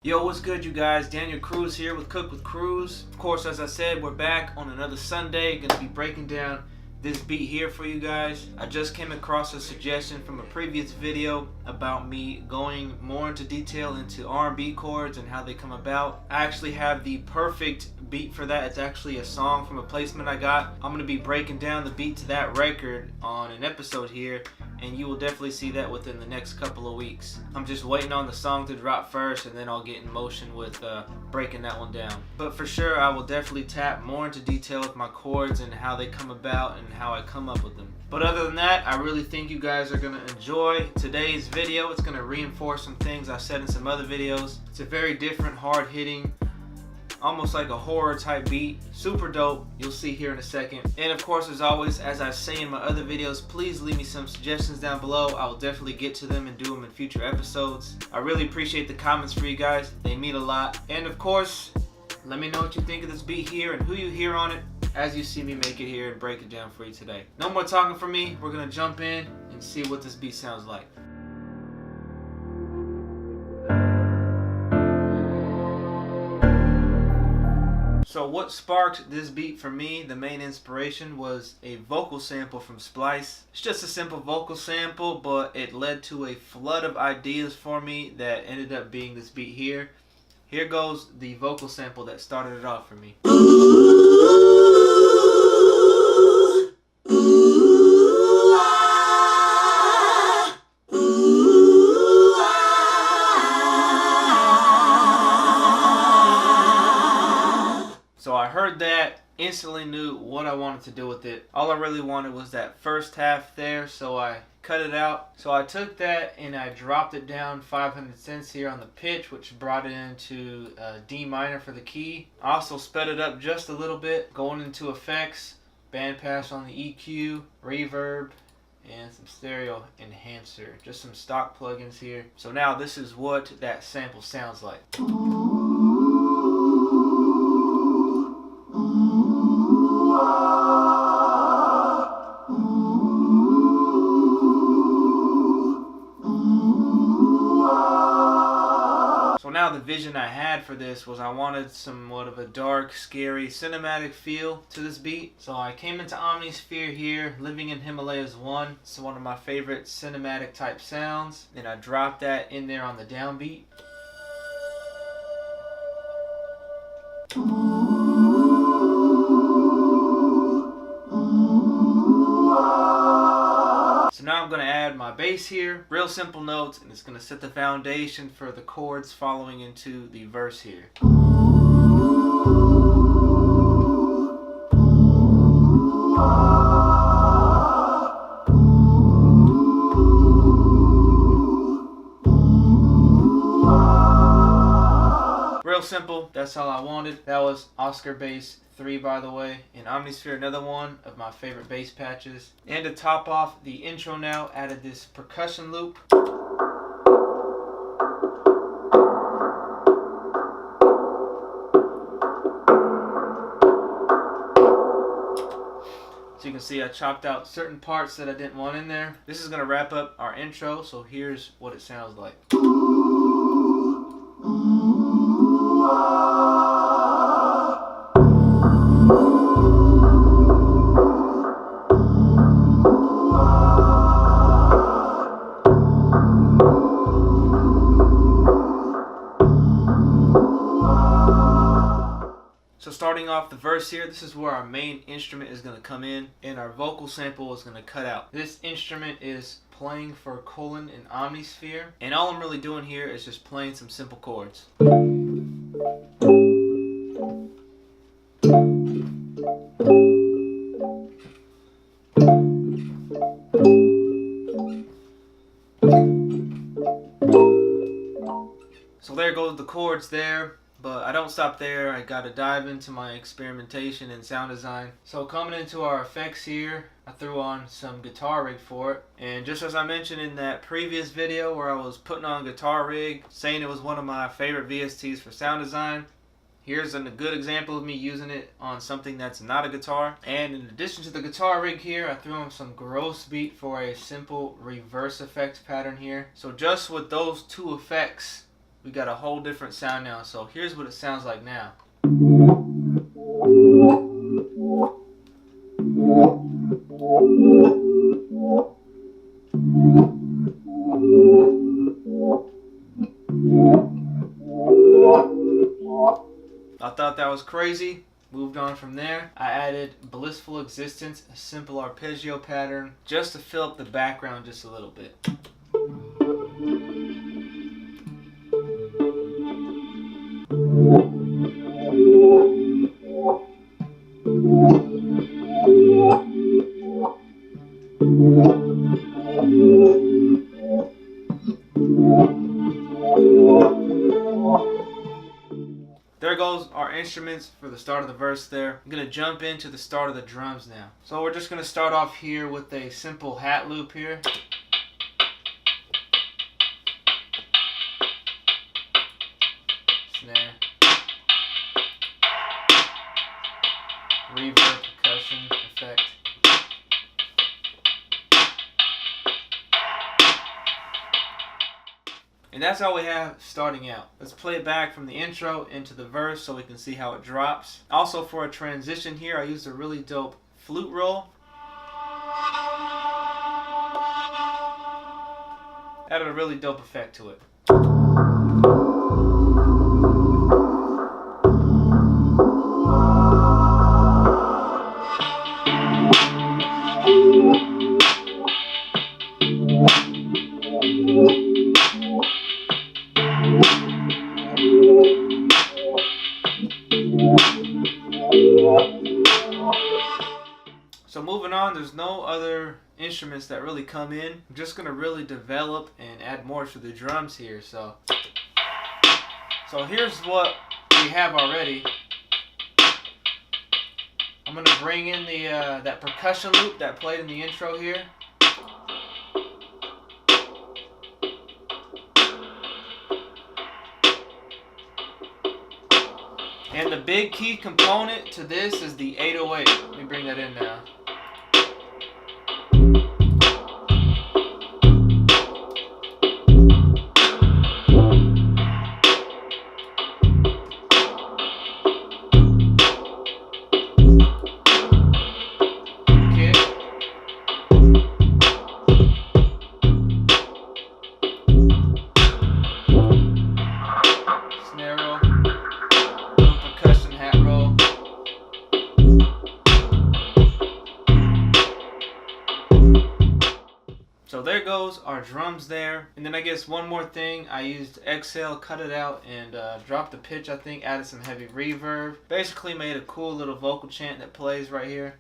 Yo, what's good, you guys? Daniel Cruz here with Cook with Cruz. Of course, as I said, we're back on another Sunday. Gonna be breaking down this beat here for you guys. I just came across a suggestion from a previous video about me going more into detail into R&B chords and how they come about. I actually have the perfect beat for that. It's actually a song from a placement I got. I'm gonna be breaking down the beat to that record on an episode here, and you will definitely see that within the next couple of weeks. I'm just waiting on the song to drop first, and then I'll get in motion with breaking that one down. But for sure, I will definitely tap more into detail with my chords and how they come about and how I come up with them. But other than that, I really think you guys are gonna enjoy today's video. It's gonna reinforce some things I said in some other videos. It's a very different, hard-hitting, almost like a horror type beat. Super dope. You'll see here in a second. And of course, as always, as I say in my other videos, please leave me some suggestions down below. I will definitely get to them and do them in future episodes. I really appreciate the comments for you guys. They mean a lot. And of course, let me know what you think of this beat here and who you hear on it as you see me make it here and break it down for you today. No more talking for me. We're gonna jump in and see what this beat sounds like. So what sparked this beat for me, the main inspiration, was a vocal sample from Splice. It's just a simple vocal sample, but it led to a flood of ideas for me that ended up being this beat here. Here goes the vocal sample that started it off for me. So I heard that, instantly knew what I wanted to do with it. All I really wanted was that first half there, so I cut it out. So I took that and I dropped it down 500 cents here on the pitch, which brought it into D minor for the key. I also sped it up just a little bit, going into effects, bandpass on the EQ, reverb, and some stereo enhancer. Just some stock plugins here. So now this is what that sample sounds like. So now the vision I had for this was I wanted somewhat of a dark, scary, cinematic feel to this beat. So I came into Omnisphere here, Living in Himalayas 1. It's one of my favorite cinematic type sounds. And I dropped that in there on the downbeat. So now I'm going to add my bass here, real simple notes, and it's going to set the foundation for the chords following into the verse here. Real simple, that's all I wanted. That was Oscar Bass 3, by the way, and Omnisphere, another one of my favorite bass patches. And to top off the intro now, added this percussion loop. So you can see I chopped out certain parts that I didn't want in there. This is going to wrap up our intro, so here's what it sounds like. So starting off the verse here, this is where our main instrument is going to come in and our vocal sample is going to cut out. This instrument is playing for colon and omnisphere, and all I'm really doing here is just playing some simple chords. So there goes the chords there. But I don't stop there. I gotta dive into my experimentation and sound design. So coming into our effects here, I threw on some guitar rig for it. And just as I mentioned in that previous video where I was putting on guitar rig, saying it was one of my favorite VSTs for sound design, here's a good example of me using it on something that's not a guitar. And in addition to the guitar rig here, I threw on some gross beat for a simple reverse effects pattern here. So just with those two effects, we got a whole different sound now. So here's what it sounds like now. I thought that was crazy. Moved on from there. I added Blissful Existence, a simple arpeggio pattern, just to fill up the background just a little bit. There goes our instruments for the start of the verse there. I'm going to jump into the start of the drums now. So we're just going to start off here with a simple hat loop here. Snare. Reverb, percussion, effect. And that's all we have starting out. Let's play it back from the intro into the verse so we can see how it drops. Also for a transition here, I used a really dope flute roll. Added a really dope effect to it. So moving on, there's no other instruments that really come in. I'm just gonna really develop and add more to the drums here. So here's what we have already. I'm gonna bring in the that percussion loop that played in the intro here. And the big key component to this is the 808. Let me bring that in now. So there goes our drums there. And then I guess one more thing, I used Exhale, cut it out, and dropped the pitch, I think, added some heavy reverb. Basically made a cool little vocal chant that plays right here.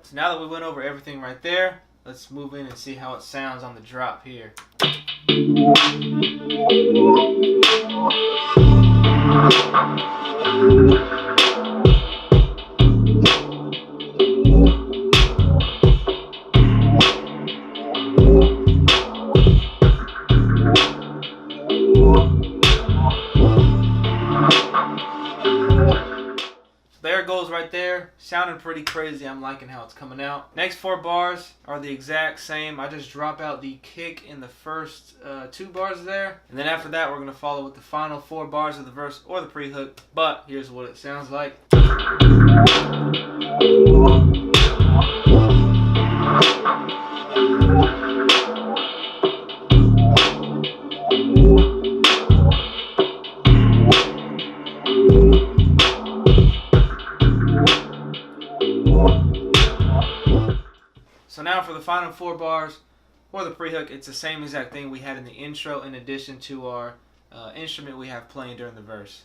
So now that we went over everything right there, let's move in and see how it sounds on the drop here. There it goes right there. Sounded pretty crazy. I'm liking how it's coming out. Next 4 bars are the exact same. I just drop out the kick in the first 2 bars there. And then after that, we're going to follow with the final 4 bars of the verse or the pre-hook. But here's what it sounds like. So now for the final 4 bars or the pre-hook, it's the same exact thing we had in the intro in addition to our instrument we have playing during the verse.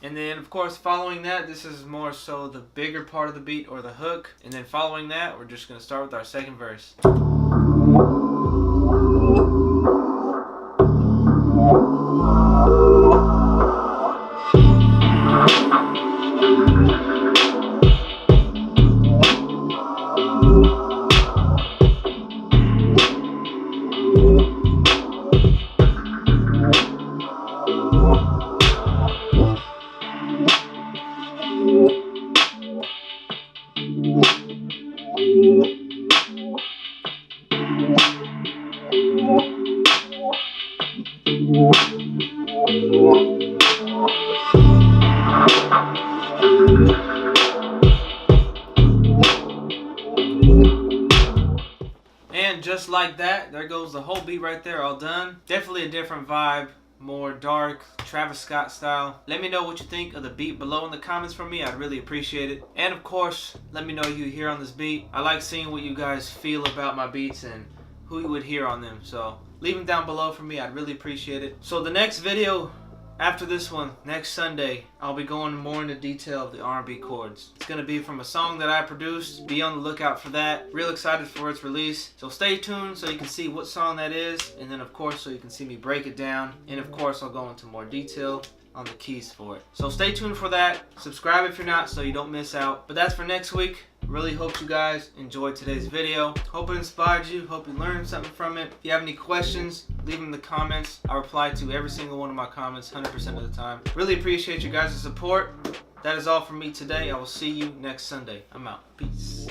And then, of course, following that, this is more so the bigger part of the beat or the hook. And then following that, we're just going to start with our second verse. the whole beat right there all done. Definitely a different vibe, more dark, Travis Scott style. Let me know what you think of the beat below in the comments for me. I'd really appreciate it. And of course, let me know who you hear on this beat. I like seeing what you guys feel about my beats and who you would hear on them. So leave them down below for me. I'd really appreciate it. So the next video after this one, next Sunday, I'll be going more into detail of the R&B chords. It's going to be from a song that I produced. Be on the lookout for that. Real excited for its release. So stay tuned so you can see what song that is. And then of course so you can see me break it down. And of course I'll go into more detail on the keys for it. So stay tuned for that. Subscribe if you're not so you don't miss out. But that's for next week. Really hope you guys enjoyed today's video. Hope it inspired you. Hope you learned something from it. If you have any questions, leave them in the comments. I reply to every single one of my comments 100% of the time. Really appreciate you guys' support. That is all from me today. I will see you next Sunday. I'm out. Peace.